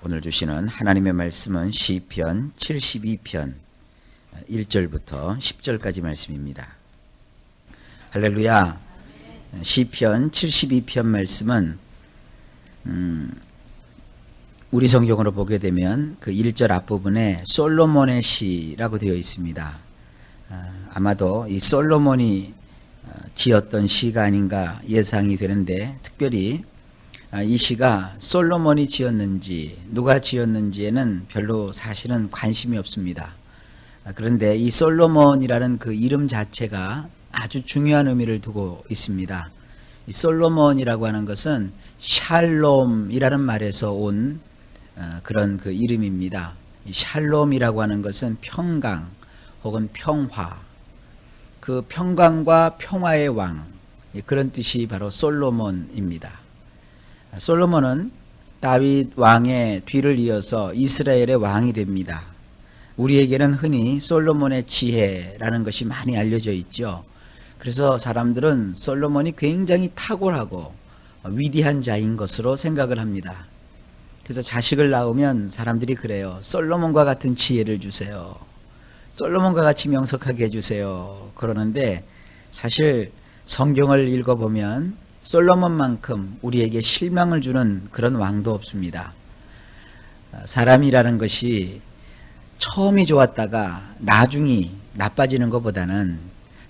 오늘 주시는 하나님의 말씀은 시편 72편 1절부터 10절까지 말씀입니다. 할렐루야. 시편 72편 말씀은 우리 성경으로 보게 되면 그 1절 앞부분에 솔로몬의 시라고 되어 있습니다. 아마도 이 솔로몬이 지었던 시가 아닌가 예상이 되는데, 특별히 이 시가 솔로몬이 지었는지 누가 지었는지에는 별로 사실은 관심이 없습니다. 그런데 이 솔로몬이라는 그 이름 자체가 아주 중요한 의미를 두고 있습니다. 이 솔로몬이라고 하는 것은 샬롬이라는 말에서 온 그런 그 이름입니다. 이 샬롬이라고 하는 것은 평강 혹은 평화, 그 평강과 평화의 왕, 그런 뜻이 바로 솔로몬입니다. 솔로몬은 다윗 왕의 뒤를 이어서 이스라엘의 왕이 됩니다. 우리에게는 흔히 솔로몬의 지혜라는 것이 많이 알려져 있죠. 그래서 사람들은 솔로몬이 굉장히 탁월하고 위대한 자인 것으로 생각을 합니다. 그래서 자식을 낳으면 사람들이 그래요. 솔로몬과 같은 지혜를 주세요. 솔로몬과 같이 명석하게 해주세요. 그러는데 사실 성경을 읽어보면 솔로몬만큼 우리에게 실망을 주는 그런 왕도 없습니다. 사람이라는 것이 처음이 좋았다가 나중이 나빠지는 것보다는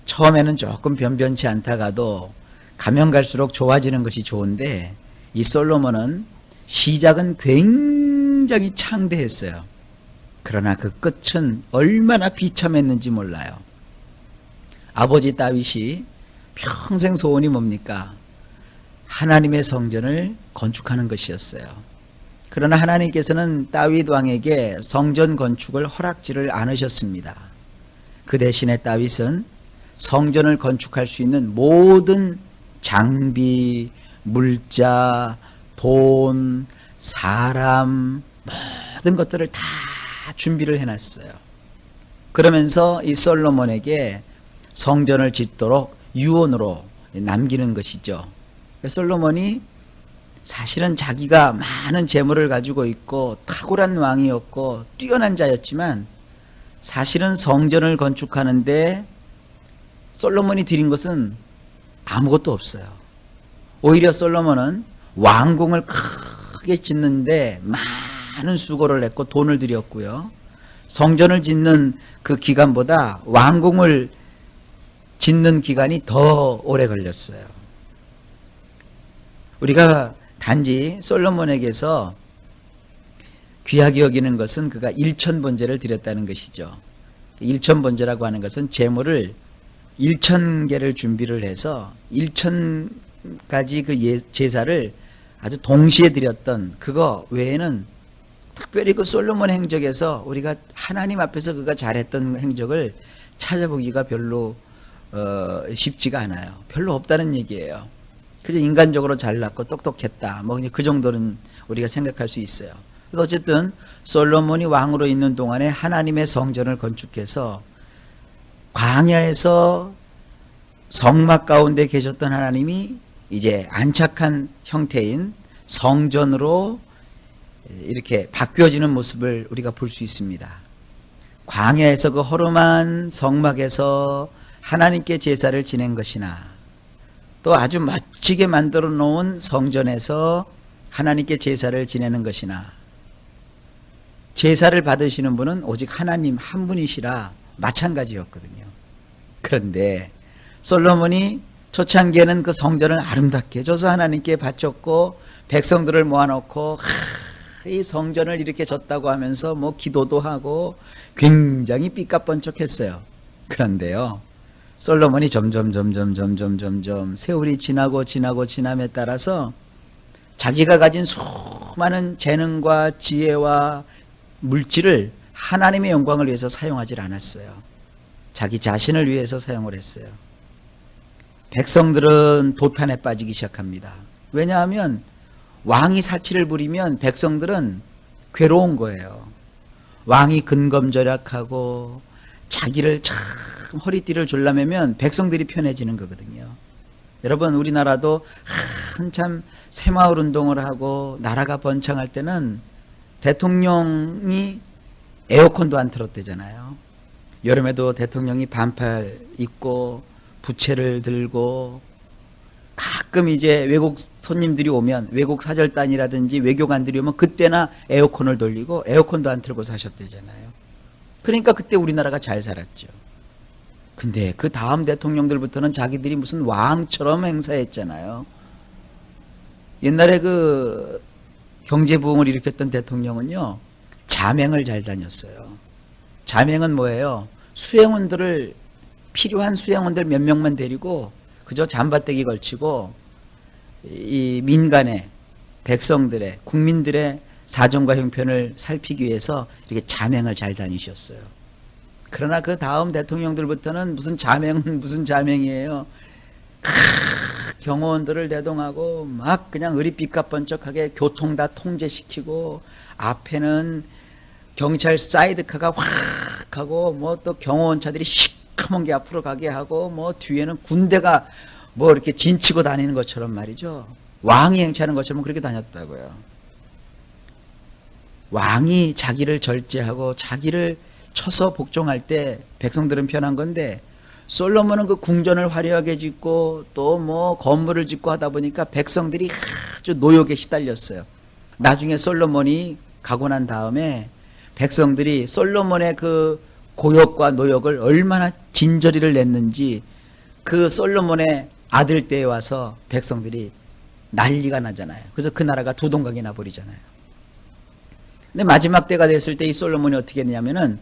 처음에는 조금 변변치 않다가도 가면 갈수록 좋아지는 것이 좋은데, 이 솔로몬은 시작은 굉장히 창대했어요. 그러나 그 끝은 얼마나 비참했는지 몰라요. 아버지 다윗이 평생 소원이 뭡니까? 하나님의 성전을 건축하는 것이었어요. 그러나 하나님께서는 다윗 왕에게 성전 건축을 허락지를 않으셨습니다. 그 대신에 다윗은 성전을 건축할 수 있는 모든 장비, 물자, 돈, 사람, 모든 것들을 다 준비를 해놨어요. 그러면서 이 솔로몬에게 성전을 짓도록 유언으로 남기는 것이죠. 솔로몬이 사실은 자기가 많은 재물을 가지고 있고 탁월한 왕이었고 뛰어난 자였지만, 사실은 성전을 건축하는데 솔로몬이 드린 것은 아무것도 없어요. 오히려 솔로몬은 왕궁을 크게 짓는데 많은 수고를 했고 돈을 들였고요. 성전을 짓는 그 기간보다 왕궁을 짓는 기간이 더 오래 걸렸어요. 우리가 단지 솔로몬에게서 귀하게 여기는 것은 그가 1000번제를 드렸다는 것이죠. 1000번제라고 하는 것은 제물을 1000개를 준비를 해서 1000가지 그 제사를 아주 동시에 드렸던 그거 외에는, 특별히 그 솔로몬 행적에서 우리가 하나님 앞에서 그가 잘했던 행적을 찾아보기가 별로 쉽지가 않아요. 별로 없다는 얘기예요. 그저 인간적으로 잘났고 똑똑했다, 뭐 그 정도는 우리가 생각할 수 있어요. 그래서 어쨌든 솔로몬이 왕으로 있는 동안에 하나님의 성전을 건축해서 광야에서 성막 가운데 계셨던 하나님이 이제 안착한 형태인 성전으로 이렇게 바뀌어지는 모습을 우리가 볼 수 있습니다. 광야에서 그 허름한 성막에서 하나님께 제사를 지낸 것이나, 또 아주 멋지게 만들어 놓은 성전에서 하나님께 제사를 지내는 것이나, 제사를 받으시는 분은 오직 하나님 한 분이시라 마찬가지였거든요. 그런데 솔로몬이 초창기에는 그 성전을 아름답게 해줘서 하나님께 바쳤고, 백성들을 모아놓고 이 성전을 이렇게 졌다고 하면서 뭐 기도도 하고 굉장히 삐까뻔쩍했어요. 그런데요, 솔로몬이 점점 세월이 지남에 따라서 자기가 가진 수많은 재능과 지혜와 물질을 하나님의 영광을 위해서 사용하지 않았어요. 자기 자신을 위해서 사용을 했어요. 백성들은 도탄에 빠지기 시작합니다. 왜냐하면 왕이 사치를 부리면 백성들은 괴로운 거예요. 왕이 근검절약하고 자기를 참 허리띠를 졸라매면 백성들이 편해지는 거거든요. 여러분, 우리나라도 한참 새마을 운동을 하고 나라가 번창할 때는 대통령이 에어컨도 안 틀었대잖아요. 여름에도 대통령이 반팔 입고 부채를 들고 가끔 이제 외국 손님들이 오면 외국 사절단이라든지 외교관들이 오면 그때나 에어컨을 돌리고 에어컨도 안 틀고 사셨대잖아요. 그러니까 그때 우리나라가 잘 살았죠. 근데 그 다음 대통령들부터는 자기들이 무슨 왕처럼 행사했잖아요. 옛날에 그 경제부흥을 일으켰던 대통령은요, 자맹을 잘 다녔어요. 자맹은 뭐예요? 수행원들을, 필요한 수행원들 몇 명만 데리고 그저 잠바떼기 걸치고 이 민간의 백성들의, 국민들의 사정과 형편을 살피기 위해서 이렇게 자맹을 잘 다니셨어요. 그러나 그 다음 대통령들부터는 무슨 자맹은 무슨 자맹이에요. 경호원들을 대동하고 막 그냥 의리빛값 번쩍하게 교통 다 통제시키고, 앞에는 경찰 사이드카가 확 하고 뭐 또 경호원차들이 시커먼 게 앞으로 가게 하고 뭐 뒤에는 군대가 뭐 이렇게 진치고 다니는 것처럼 말이죠. 왕이 행차하는 것처럼 그렇게 다녔다고요. 왕이 자기를 절제하고 자기를 쳐서 복종할 때 백성들은 편한 건데, 솔로몬은 그 궁전을 화려하게 짓고 또 뭐 건물을 짓고 하다 보니까 백성들이 아주 노역에 시달렸어요. 나중에 솔로몬이 가고 난 다음에 백성들이 솔로몬의 그 고역과 노역을 얼마나 진저리를 냈는지 그 솔로몬의 아들 때에 와서 백성들이 난리가 나잖아요. 그래서 그 나라가 두 동강이 나버리잖아요. 근데 마지막 때가 됐을 때 이 솔로몬이 어떻게 했냐면은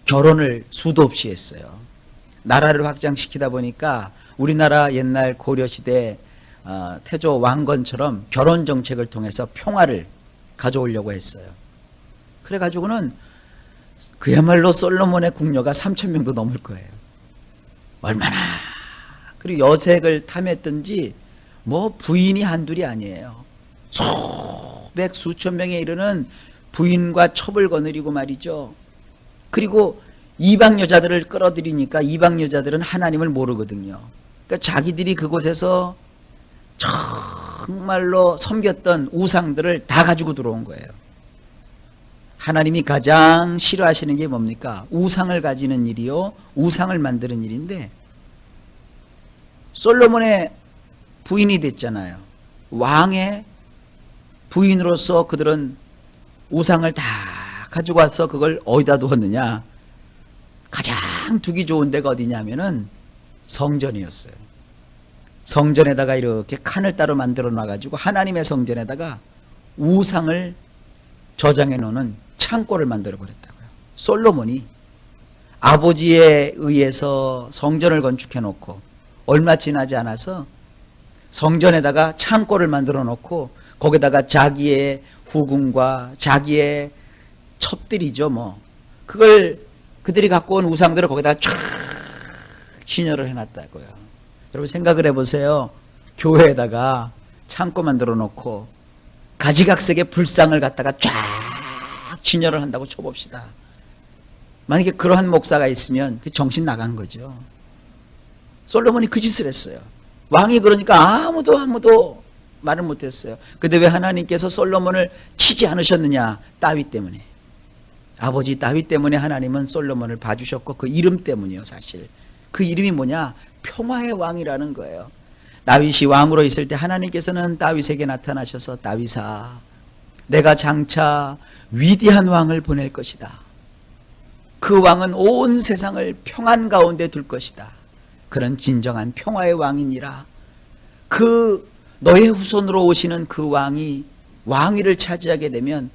결혼을 수도 없이 했어요. 나라를 확장시키다 보니까 우리나라 옛날 고려시대 태조 왕건처럼 결혼 정책을 통해서 평화를 가져오려고 했어요. 그래가지고는 그야말로 솔로몬의 궁녀가 3,000명도 넘을 거예요. 얼마나. 그리고 여색을 탐했든지 뭐 부인이 한둘이 아니에요. 수백 수천 명에 이르는 부인과 첩을 거느리고 말이죠. 그리고 이방 여자들을 끌어들이니까 이방 여자들은 하나님을 모르거든요. 그러니까 자기들이 그곳에서 정말로 섬겼던 우상들을 다 가지고 들어온 거예요. 하나님이 가장 싫어하시는 게 뭡니까? 우상을 가지는 일이요, 우상을 만드는 일인데, 솔로몬의 부인이 됐잖아요. 왕의 부인으로서 그들은 우상을 다 가지고 와서 그걸 어디다 두었느냐? 가장 두기 좋은 데가 어디냐면은 성전이었어요. 성전에다가 이렇게 칸을 따로 만들어 놔가지고 하나님의 성전에다가 우상을 저장해 놓는 창고를 만들어 버렸다고요. 솔로몬이 아버지에 의해서 성전을 건축해 놓고 얼마 지나지 않아서 성전에다가 창고를 만들어 놓고 거기다가 자기의 후궁과 자기의 첩들이죠, 뭐 그걸 그들이 갖고 온 우상들을 거기다가 쫙 진열을 해놨다고요. 여러분 생각을 해보세요. 교회에다가 창고 만들어 놓고 가지각색의 불상을 갖다가 쫙 진열을 한다고 쳐봅시다. 만약에 그러한 목사가 있으면 정신 나간 거죠. 솔로몬이 그 짓을 했어요. 왕이 그러니까 아무도 말을 못했어요. 근데 왜 하나님께서 솔로몬을 치지 않으셨느냐? 다윗 때문에. 아버지 다윗 때문에 하나님은 솔로몬을 봐주셨고, 그 이름 때문이에요. 사실 그 이름이 뭐냐? 평화의 왕이라는 거예요. 다윗이 왕으로 있을 때 하나님께서는 다윗에게 나타나셔서, 다윗아, 내가 장차 위대한 왕을 보낼 것이다. 그 왕은 온 세상을 평안 가운데 둘 것이다. 그런 진정한 평화의 왕이니라. 그 너의 후손으로 오시는 그 왕이 왕위를 차지하게 되면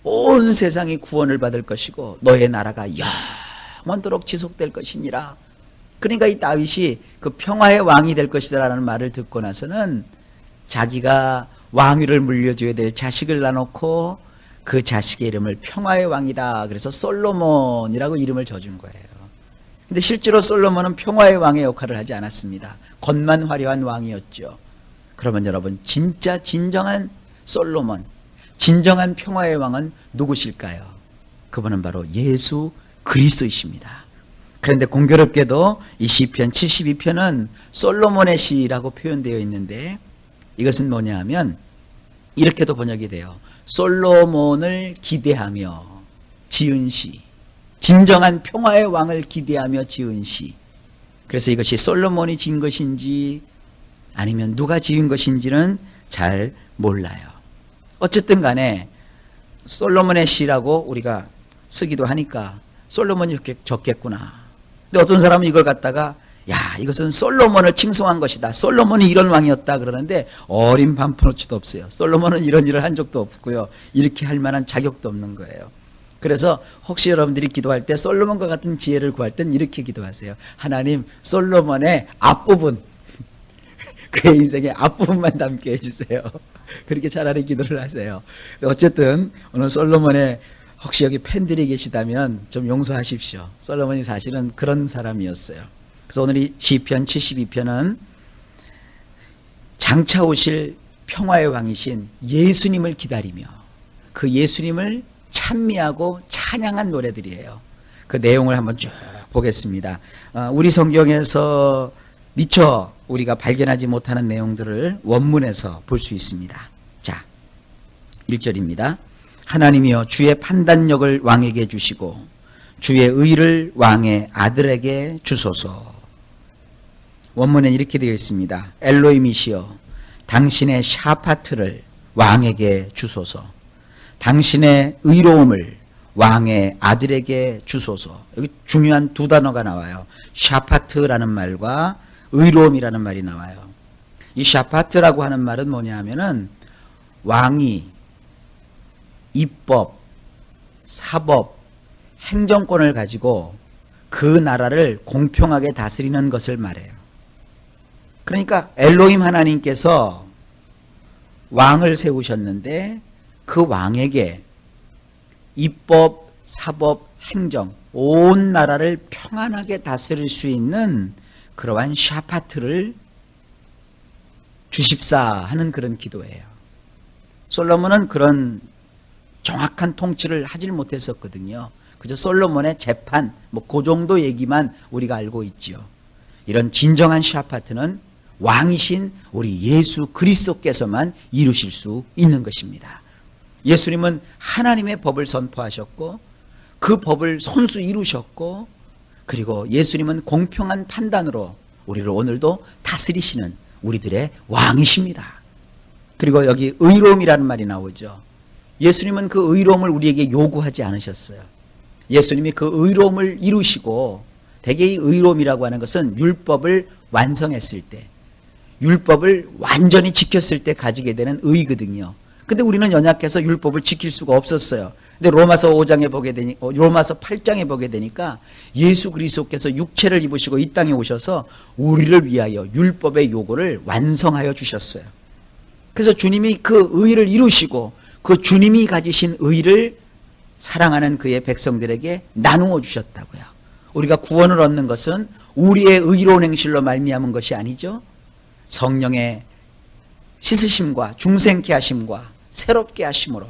온 세상이 구원을 받을 것이고 너의 나라가 영원토록 지속될 것이니라. 그러니까 이 다윗이 그 평화의 왕이 될 것이다라는 말을 듣고 나서는 자기가 왕위를 물려줘야 될 자식을 낳아놓고 그 자식의 이름을 평화의 왕이다. 그래서 솔로몬이라고 이름을 져준 거예요. 근데 실제로 솔로몬은 평화의 왕의 역할을 하지 않았습니다. 겉만 화려한 왕이었죠. 그러면 여러분, 진짜 진정한 솔로몬, 진정한 평화의 왕은 누구실까요? 그분은 바로 예수 그리스도이십니다. 그런데 공교롭게도 이 시편 72편은 솔로몬의 시라고 표현되어 있는데, 이것은 뭐냐 하면 이렇게도 번역이 돼요. 솔로몬을 기대하며 지은 시. 진정한 평화의 왕을 기대하며 지은 시. 그래서 이것이 솔로몬이 지은 것인지 아니면 누가 지은 것인지는 잘 몰라요. 어쨌든 간에 솔로몬의 시라고 우리가 쓰기도 하니까 솔로몬이 적겠구나. 근데 어떤 사람은 이걸 갖다가 야, 이것은 솔로몬을 칭송한 것이다. 솔로몬이 이런 왕이었다 그러는데 어린 반푼어치도 없어요. 솔로몬은 이런 일을 한 적도 없고요. 이렇게 할 만한 자격도 없는 거예요. 그래서 혹시 여러분들이 기도할 때 솔로몬과 같은 지혜를 구할 땐 이렇게 기도하세요. 하나님, 솔로몬의 앞부분, 그의 인생의 앞부분만 담게 해주세요. 그렇게 차라리 기도를 하세요. 어쨌든 오늘 솔로몬의 혹시 여기 팬들이 계시다면 좀 용서하십시오. 솔로몬이 사실은 그런 사람이었어요. 그래서 오늘 이 시편 72편은 장차 오실 평화의 왕이신 예수님을 기다리며 그 예수님을 찬미하고 찬양한 노래들이에요. 그 내용을 한번 쭉 보겠습니다. 우리 성경에서 미처 우리가 발견하지 못하는 내용들을 원문에서 볼 수 있습니다. 자, 1절입니다. 하나님이여 주의 판단력을 왕에게 주시고 주의 의를 왕의 아들에게 주소서. 원문엔 이렇게 되어 있습니다. 엘로힘이시여 당신의 샤파트를 왕에게 주소서. 당신의 의로움을 왕의 아들에게 주소서. 여기 중요한 두 단어가 나와요. 샤파트라는 말과 의로움이라는 말이 나와요. 이 샤파트라고 하는 말은 뭐냐 하면은 왕이 입법, 사법, 행정권을 가지고 그 나라를 공평하게 다스리는 것을 말해요. 그러니까 엘로힘 하나님께서 왕을 세우셨는데 그 왕에게 입법, 사법, 행정, 온 나라를 평안하게 다스릴 수 있는 그러한 샤파트를 주십사 하는 그런 기도예요. 솔로몬은 그런 정확한 통치를 하질 못했었거든요. 그저 솔로몬의 재판, 그 정도 얘기만 우리가 알고 있지요. 이런 진정한 샤파트는 왕이신 우리 예수 그리스도께서만 이루실 수 있는 것입니다. 예수님은 하나님의 법을 선포하셨고 그 법을 손수 이루셨고 그리고 예수님은 공평한 판단으로 우리를 오늘도 다스리시는 우리들의 왕이십니다. 그리고 여기 의로움이라는 말이 나오죠. 예수님은 그 의로움을 우리에게 요구하지 않으셨어요. 예수님이 그 의로움을 이루시고 대개 이 의로움이라고 하는 것은 율법을 완성했을 때 율법을 완전히 지켰을 때 가지게 되는 의거든요. 근데 우리는 연약해서 율법을 지킬 수가 없었어요. 근데 로마서 5장에 보게 되니 로마서 8장에 보게 되니까 예수 그리스도께서 육체를 입으시고 이 땅에 오셔서 우리를 위하여 율법의 요구를 완성하여 주셨어요. 그래서 주님이 그 의를 이루시고 그 주님이 가지신 의를 사랑하는 그의 백성들에게 나누어 주셨다고요. 우리가 구원을 얻는 것은 우리의 의로운 행실로 말미암은 것이 아니죠. 성령의 씻으심과 중생케 하심과 새롭게 하심으로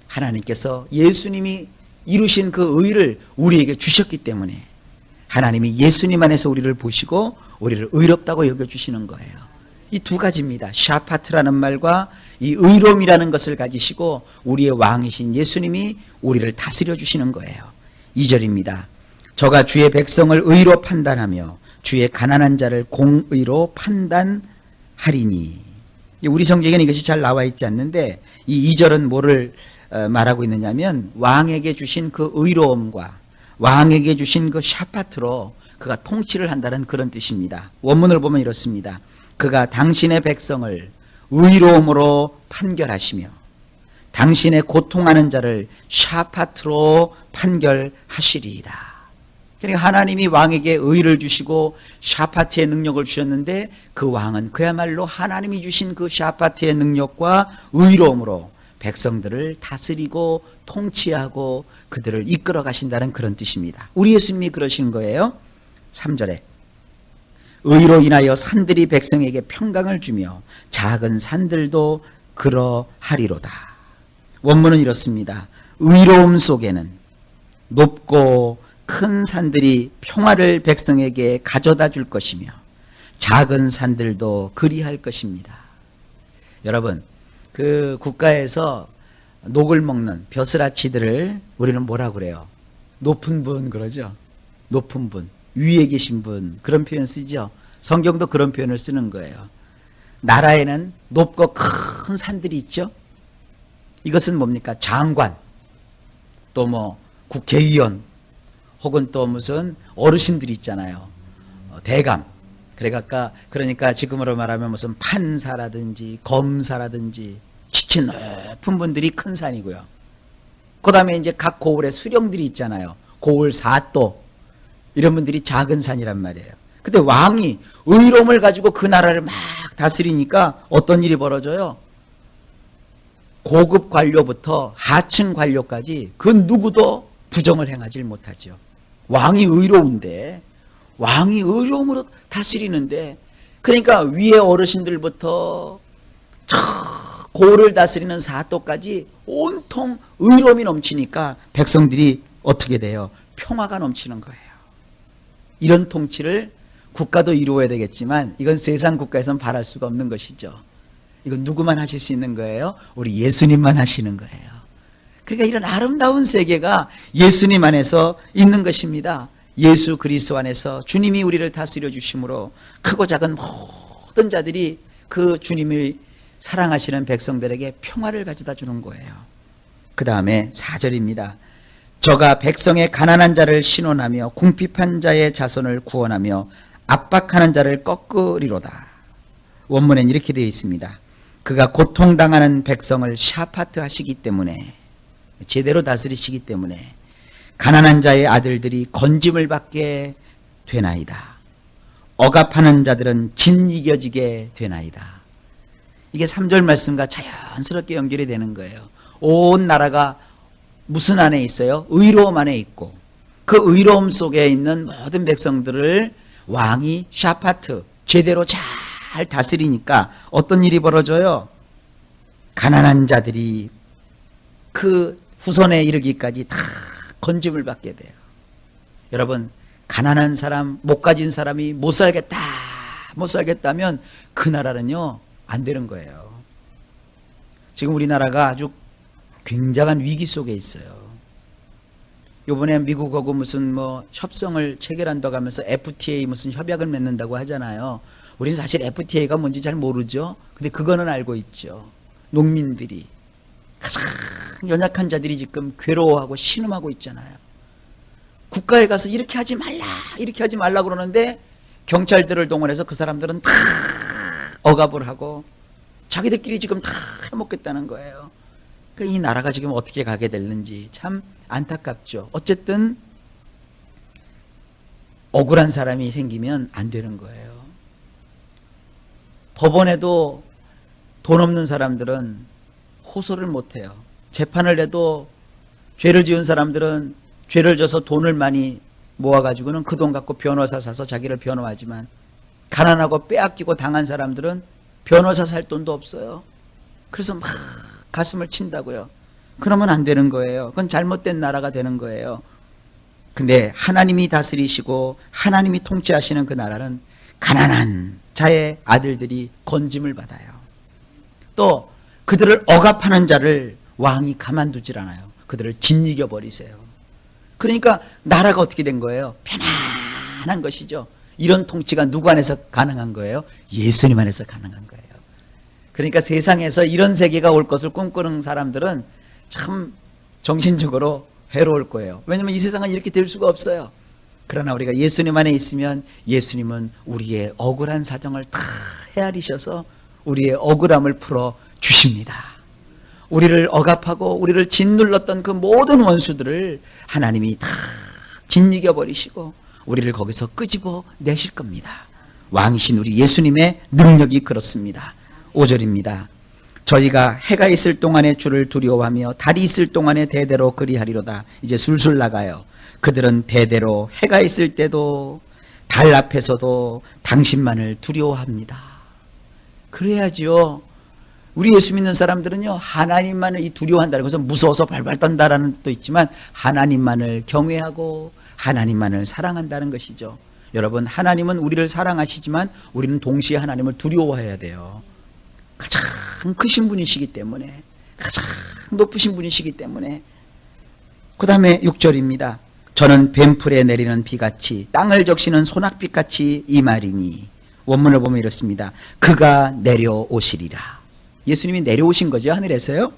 하나님께서 예수님이 이루신 그 의를 우리에게 주셨기 때문에 하나님이 예수님 안에서 우리를 보시고 우리를 의롭다고 여겨주시는 거예요. 이 두 가지입니다. 샤파트라는 말과 이 의로움이라는 것을 가지시고 우리의 왕이신 예수님이 우리를 다스려 주시는 거예요. 2절입니다. 저가 주의 백성을 의로 판단하며 주의 가난한 자를 공의로 판단하리니. 우리 성경에는 이것이 잘 나와 있지 않는데 이 2절은 뭐를 말하고 있느냐면 왕에게 주신 그 의로움과 왕에게 주신 그 샤파트로 그가 통치를 한다는 그런 뜻입니다. 원문을 보면 이렇습니다. 그가 당신의 백성을 의로움으로 판결하시며 당신의 고통하는 자를 샤파트로 판결하시리이다. 그러니까 하나님이 왕에게 의를 주시고 샤파트의 능력을 주셨는데 그 왕은 그야말로 하나님이 주신 그 샤파트의 능력과 의로움으로 백성들을 다스리고 통치하고 그들을 이끌어 가신다는 그런 뜻입니다. 우리 예수님이 그러신 거예요. 3절에 의로 인하여 산들이 백성에게 평강을 주며 작은 산들도 그러하리로다. 원문은 이렇습니다. 의로움 속에는 높고 큰 산들이 평화를 백성에게 가져다 줄 것이며 작은 산들도 그리할 것입니다. 여러분, 그 국가에서 녹을 먹는 벼슬아치들을 우리는 뭐라 그래요? 높은 분 그러죠. 높은 분, 위에 계신 분, 그런 표현 쓰죠. 성경도 그런 표현을 쓰는 거예요. 나라에는 높고 큰 산들이 있죠. 이것은 뭡니까? 장관, 또 뭐 국회의원, 혹은 또 무슨 어르신들이 있잖아요. 대감. 그러니까 지금으로 말하면 무슨 판사라든지 검사라든지 지체 높은 분들이 큰 산이고요. 그 다음에 이제 각 고을에 수령들이 있잖아요. 고을 사또, 이런 분들이 작은 산이란 말이에요. 근데 왕이 의로움을 가지고 그 나라를 막 다스리니까 어떤 일이 벌어져요? 고급 관료부터 하층 관료까지 그 누구도 부정을 행하지 못하죠. 왕이 의로운데, 왕이 의로움으로 다스리는데, 그러니까 위에 어르신들부터 고을을 다스리는 사또까지 온통 의로움이 넘치니까 백성들이 어떻게 돼요? 평화가 넘치는 거예요. 이런 통치를 국가도 이루어야 되겠지만 이건 세상 국가에서는 바랄 수가 없는 것이죠. 이건 누구만 하실 수 있는 거예요? 우리 예수님만 하시는 거예요. 그러니까 이런 아름다운 세계가 예수님 안에서 있는 것입니다. 예수 그리스도 안에서 주님이 우리를 다스려 주심으로 크고 작은 모든 자들이 그 주님을 사랑하시는 백성들에게 평화를 가져다 주는 거예요. 그 다음에 4절입니다. 저가 백성의 가난한 자를 신원하며 궁핍한 자의 자손을 구원하며 압박하는 자를 꺾으리로다. 원문엔 이렇게 되어 있습니다. 그가 고통당하는 백성을 샤파트 하시기 때문에, 제대로 다스리시기 때문에 가난한 자의 아들들이 건짐을 받게 되나이다. 억압하는 자들은 진이겨지게 되나이다. 이게 3절 말씀과 자연스럽게 연결이 되는 거예요. 온 나라가 무슨 안에 있어요? 의로움 안에 있고, 그 의로움 속에 있는 모든 백성들을 왕이 샤파트, 제대로 잘 다스리니까 어떤 일이 벌어져요? 가난한 자들이 그 후손에 이르기까지 다 건짐을 받게 돼요. 여러분, 가난한 사람, 못 가진 사람이 못 살겠다면 그 나라는요, 안 되는 거예요. 지금 우리나라가 아주 굉장한 위기 속에 있어요. 요번에 미국하고 무슨 뭐 협성을 체결한다고 하면서 FTA 무슨 협약을 맺는다고 하잖아요. 우리는 사실 FTA가 뭔지 잘 모르죠. 근데 그거는 알고 있죠. 농민들이, 가장 연약한 자들이 지금 괴로워하고 신음하고 있잖아요. 국가에 가서 이렇게 하지 말라 그러는데 경찰들을 동원해서 그 사람들은 다 억압을 하고 자기들끼리 지금 다 해먹겠다는 거예요. 그러니까 이 나라가 지금 어떻게 가게 됐는지 참 안타깝죠. 어쨌든 억울한 사람이 생기면 안 되는 거예요. 법원에도 돈 없는 사람들은 호소를 못해요. 재판을 해도 죄를 지은 사람들은 죄를 져서 돈을 많이 모아가지고는 그 돈 갖고 변호사 사서 자기를 변호하지만, 가난하고 빼앗기고 당한 사람들은 변호사 살 돈도 없어요. 그래서 막 가슴을 친다고요. 그러면 안 되는 거예요. 그건 잘못된 나라가 되는 거예요. 근데 하나님이 다스리시고 하나님이 통치하시는 그 나라는 가난한 자의 아들들이 건짐을 받아요. 또 그들을 억압하는 자를 왕이 가만두질 않아요. 그들을 짓이겨 버리세요. 그러니까 나라가 어떻게 된 거예요? 편안한 것이죠. 이런 통치가 누구 안에서 가능한 거예요? 예수님 안에서 가능한 거예요. 그러니까 세상에서 이런 세계가 올 것을 꿈꾸는 사람들은 참 정신적으로 해로울 거예요. 왜냐하면 이 세상은 이렇게 될 수가 없어요. 그러나 우리가 예수님 안에 있으면 예수님은 우리의 억울한 사정을 다 헤아리셔서 우리의 억울함을 풀어 주십니다. 우리를 억압하고 우리를 짓눌렀던 그 모든 원수들을 하나님이 다 짓이겨 버리시고 우리를 거기서 끄집어 내실 겁니다. 왕이신 우리 예수님의 능력이 그렇습니다. 5절입니다. 저희가 해가 있을 동안에 주를 두려워하며 달이 있을 동안에 대대로 그리하리로다. 이제 술술 나가요. 그들은 대대로 해가 있을 때도 달 앞에서도 당신만을 두려워합니다. 그래야지요. 우리 예수 믿는 사람들은요, 하나님만을 이 두려워한다는 것은 무서워서 발발 떤다라는 뜻도 있지만 하나님만을 경외하고 하나님만을 사랑한다는 것이죠. 여러분, 하나님은 우리를 사랑하시지만 우리는 동시에 하나님을 두려워해야 돼요. 가장 크신 분이시기 때문에, 가장 높으신 분이시기 때문에. 그 다음에 6절입니다. 저는 뱀풀에 내리는 비같이 땅을 적시는 소낙빛같이 이 말이니. 원문을 보면 이렇습니다. 그가 내려오시리라. 예수님이 내려오신 거죠, 하늘에서요.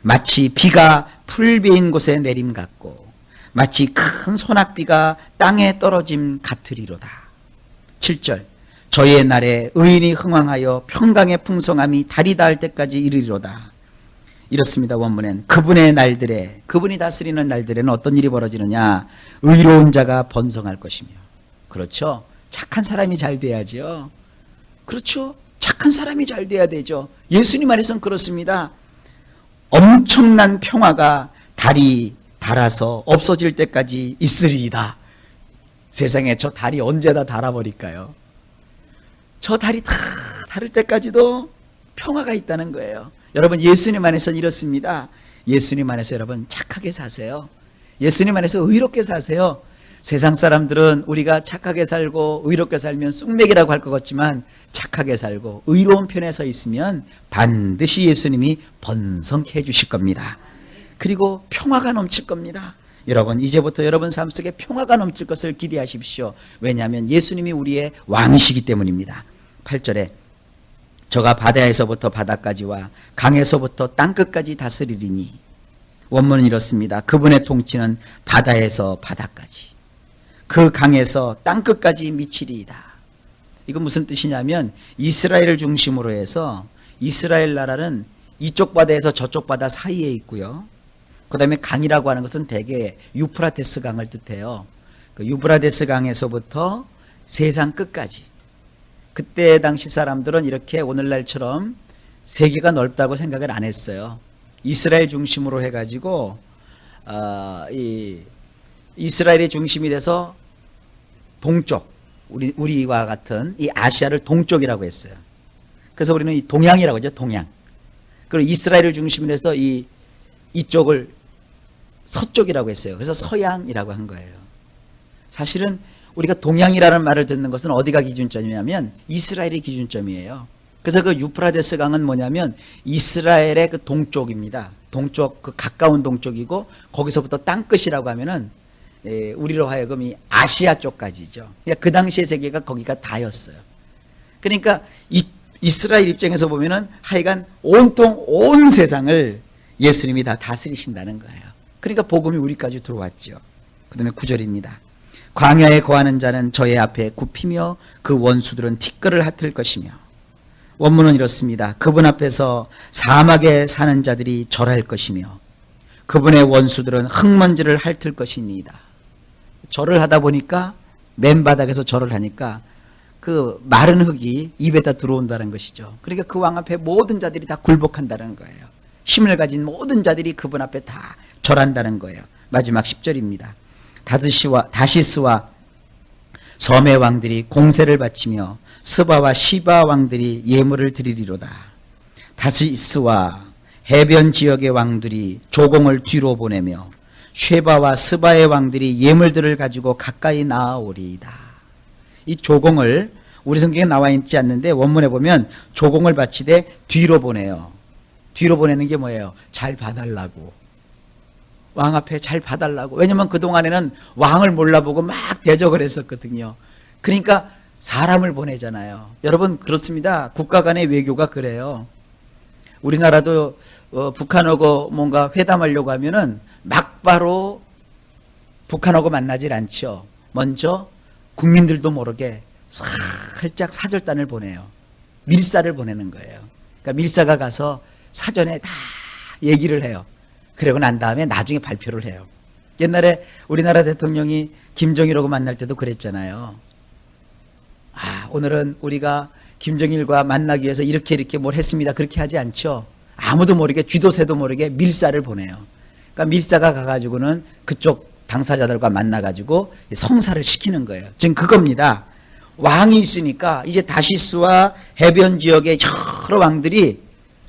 마치 비가 풀베인 곳에 내림 같고 마치 큰 소낙비가 땅에 떨어짐 같으리로다. 7절. 저의 날에 의인이 흥왕하여 평강의 풍성함이 달이 닿을 때까지 이르리로다. 이렇습니다. 원문엔 그분의 날들에, 그분이 다스리는 날들에는 어떤 일이 벌어지느냐. 의로운 자가 번성할 것이며. 그렇죠. 착한 사람이 잘 돼야죠. 그렇죠. 착한 사람이 잘 돼야 되죠. 예수님 안에서는 그렇습니다. 엄청난 평화가 달이 닳아서 없어질 때까지 있으리이다. 세상에 저 달이 언제 다 닳아버릴까요? 저 달이 다 닳을 때까지도 평화가 있다는 거예요. 여러분, 예수님 안에서는 이렇습니다. 예수님 안에서 여러분 착하게 사세요. 예수님 안에서 의롭게 사세요. 세상 사람들은 우리가 착하게 살고 의롭게 살면 쑥맥이라고 할 것 같지만 착하게 살고 의로운 편에 서 있으면 반드시 예수님이 번성케 해주실 겁니다. 그리고 평화가 넘칠 겁니다. 여러분, 이제부터 여러분 삶 속에 평화가 넘칠 것을 기대하십시오. 왜냐하면 예수님이 우리의 왕이시기 때문입니다. 8절에 저가 바다에서부터 바다까지와 강에서부터 땅끝까지 다스리리니. 원문은 이렇습니다. 그분의 통치는 바다에서 바다까지, 그 강에서 땅끝까지 미치리이다. 이건 무슨 뜻이냐면 이스라엘을 중심으로 해서 이스라엘 나라는 이쪽 바다에서 저쪽 바다 사이에 있고요. 그 다음에 강이라고 하는 것은 대개 유프라테스 강을 뜻해요. 그 유프라테스 강에서부터 세상 끝까지. 그때 당시 사람들은 이렇게 오늘날처럼 세계가 넓다고 생각을 안 했어요. 이스라엘 중심으로 해가지고 이스라엘이 중심이 돼서 동쪽, 우리와 같은 이 아시아를 동쪽이라고 했어요. 그래서 우리는 이 동양이라고 하죠, 동양. 그리고 이스라엘을 중심으로 해서 이쪽을 서쪽이라고 했어요. 그래서 서양이라고 한 거예요. 사실은 우리가 동양이라는 말을 듣는 것은 어디가 기준점이냐면 이스라엘이 기준점이에요. 그래서 그 유프라데스 강은 뭐냐면 이스라엘의 그 동쪽입니다. 동쪽, 그 가까운 동쪽이고 거기서부터 땅끝이라고 하면은 우리로 하여금 이 아시아 쪽까지죠. 그러니까 그 당시의 세계가 거기가 다였어요. 그러니까 이스라엘 입장에서 보면은 하여간 온통 온 세상을 예수님이 다 다스리신다는 거예요. 그러니까 복음이 우리까지 들어왔죠. 그 다음에 9절입니다. 광야에 거하는 자는 저의 앞에 굽히며 그 원수들은 티끌을 핫을 것이며. 원문은 이렇습니다. 그분 앞에서 사막에 사는 자들이 절할 것이며 그분의 원수들은 흙먼지를 핥을 것이니이다. 절을 하다 보니까 맨바닥에서 절을 하니까 그 마른 흙이 입에다 들어온다는 것이죠. 그러니까 그 왕 앞에 모든 자들이 다 굴복한다는 거예요. 힘을 가진 모든 자들이 그분 앞에 다 절한다는 거예요. 마지막 10절입니다. 다시스와 섬의 왕들이 공세를 바치며 스바와 시바 왕들이 예물을 드리리로다. 다시스와 해변 지역의 왕들이 조공을 뒤로 보내며 쉐바와 스바의 왕들이 예물들을 가지고 가까이 나아오리이다. 이 조공을 우리 성경에 나와 있지 않는데 원문에 보면 조공을 바치되 뒤로 보내요. 뒤로 보내는 게 뭐예요? 잘 봐달라고. 왕 앞에 잘 봐달라고. 왜냐면 그동안에는 왕을 몰라보고 막 대적을 했었거든요. 그러니까 사람을 보내잖아요. 여러분 그렇습니다. 국가 간의 외교가 그래요. 우리나라도 북한하고 뭔가 회담하려고 하면은 막바로 북한하고 만나질 않죠. 먼저 국민들도 모르게 살짝 사절단을 보내요. 밀사를 보내는 거예요. 그러니까 밀사가 가서 사전에 다 얘기를 해요. 그러고 난 다음에 나중에 발표를 해요. 옛날에 우리나라 대통령이 김정일하고 만날 때도 그랬잖아요. 오늘은 우리가 김정일과 만나기 위해서 이렇게 뭘 했습니다. 그렇게 하지 않죠. 아무도 모르게 쥐도 새도 모르게 밀사를 보내요. 그러니까 밀사가 가가지고는 그쪽 당사자들과 만나가지고 성사를 시키는 거예요. 지금 그겁니다. 왕이 있으니까 이제 다시스와 해변 지역의 여러 왕들이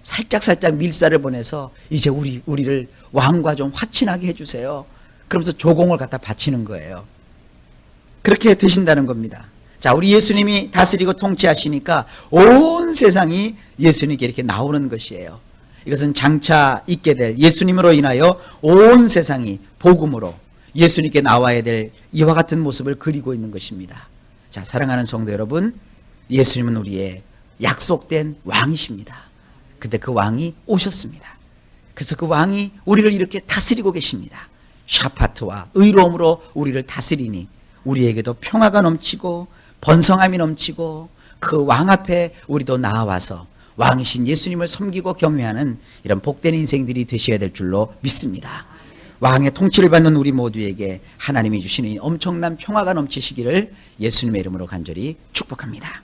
살짝 밀사를 보내서 이제 우리를 왕과 좀 화친하게 해주세요. 그러면서 조공을 갖다 바치는 거예요. 그렇게 되신다는 겁니다. 자, 우리 예수님이 다스리고 통치하시니까 온 세상이 예수님께 이렇게 나오는 것이에요. 이것은 장차 있게 될 예수님으로 인하여 온 세상이 복음으로 예수님께 나와야 될 이와 같은 모습을 그리고 있는 것입니다. 자, 사랑하는 성도 여러분, 예수님은 우리의 약속된 왕이십니다. 근데 그 왕이 오셨습니다. 그래서 그 왕이 우리를 이렇게 다스리고 계십니다. 샤파트와 의로움으로 우리를 다스리니 우리에게도 평화가 넘치고 번성함이 넘치고 그 왕 앞에 우리도 나아와서 왕이신 예수님을 섬기고 경외하는 이런 복된 인생들이 되셔야 될 줄로 믿습니다. 왕의 통치를 받는 우리 모두에게 하나님이 주시는 엄청난 평화가 넘치시기를 예수님의 이름으로 간절히 축복합니다.